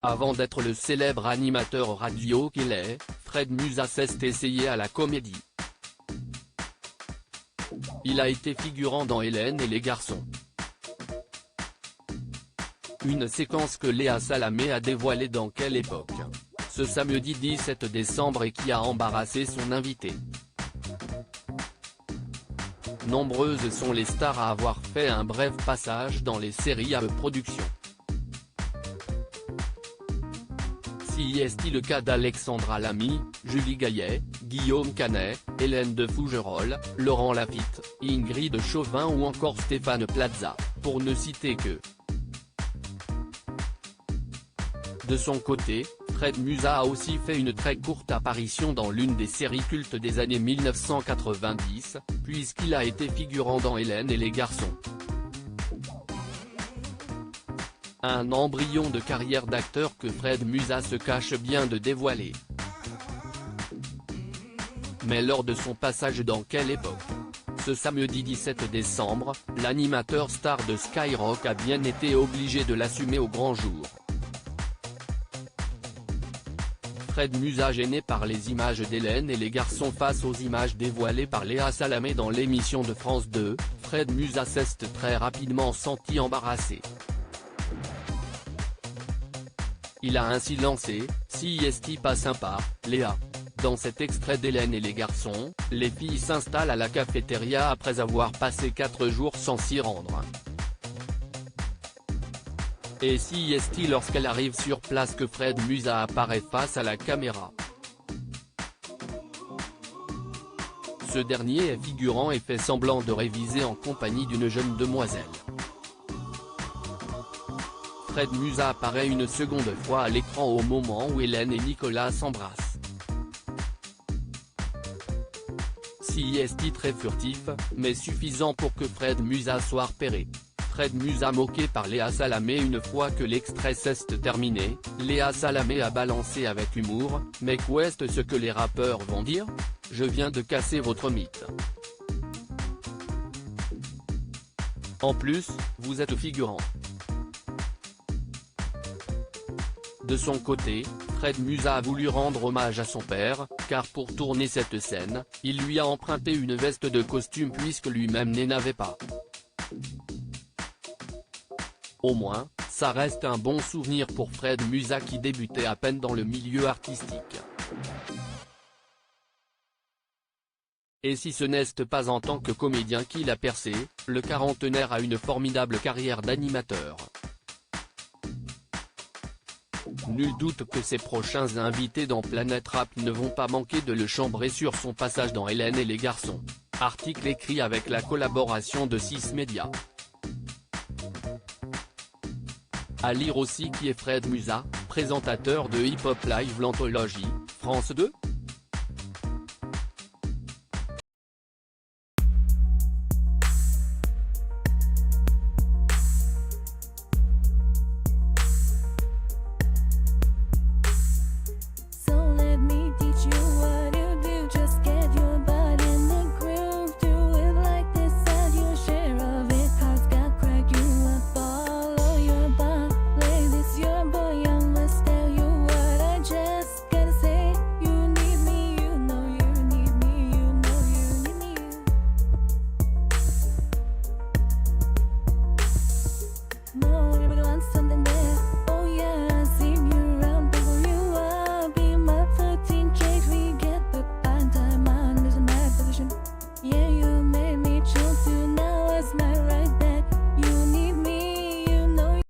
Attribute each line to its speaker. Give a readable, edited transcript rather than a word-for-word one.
Speaker 1: Avant d'être le célèbre animateur radio qu'il est, Fred Musa s'est essayé à la comédie. Il a été figurant dans Hélène et les garçons. Une séquence que Léa Salamé a dévoilée dans Quelle époque, ce samedi 17 décembre et qui a embarrassé son invité. Nombreuses sont les stars à avoir fait un bref passage dans les séries AE Productions. Si est le cas d'Alexandra Lamy, Julie Gaillet, Guillaume Canet, Hélène de Fougerolles, Laurent Lafitte, Ingrid Chauvin ou encore Stéphane Plaza, pour ne citer que. De son côté, Fred Musa a aussi fait une très courte apparition dans l'une des séries cultes des années 1990, puisqu'il a été figurant dans Hélène et les garçons. Un embryon de carrière d'acteur que Fred Musa se cache bien de dévoiler. Mais lors de son passage dans Quelle époque, ce samedi 17 décembre, l'animateur star de Skyrock a bien été obligé de l'assumer au grand jour. Fred Musa, gêné par les images d'Hélène et les garçons face aux images dévoilées par Léa Salamé dans l'émission de France 2, Fred Musa s'est très rapidement senti embarrassé. Il a ainsi lancé « Si est pas sympa, Léa ». Dans cet extrait d'Hélène et les garçons, les filles s'installent à la cafétéria après avoir passé 4 jours sans s'y rendre. Et si est lorsqu'elle arrive sur place que Fred Musa apparaît face à la caméra. Ce dernier est figurant et fait semblant de réviser en compagnie d'une jeune demoiselle. Fred Musa apparaît une seconde fois à l'écran au moment où Hélène et Nicolas s'embrassent. Si est très furtif, mais suffisant pour que Fred Musa soit repéré. Fred Musa moqué par Léa Salamé. Une fois que l'extrait s'est terminé, Léa Salamé a balancé avec humour « Mais qu'est-ce ce que les rappeurs vont dire ? Je viens de casser votre mythe. En plus, vous êtes figurant ». De son côté, Fred Musa a voulu rendre hommage à son père, car pour tourner cette scène, il lui a emprunté une veste de costume puisque lui-même n'en avait pas. Au moins, ça reste un bon souvenir pour Fred Musa qui débutait à peine dans le milieu artistique. Et si ce n'est pas en tant que comédien qu'il a percé, le quarantenaire a une formidable carrière d'animateur. Nul doute que ses prochains invités dans Planète Rap ne vont pas manquer de le chambrer sur son passage dans Hélène et les garçons. Article écrit avec la collaboration de 6 médias. À lire aussi qui est Fred Musa, présentateur de Hip Hop Live l'anthologie, France 2.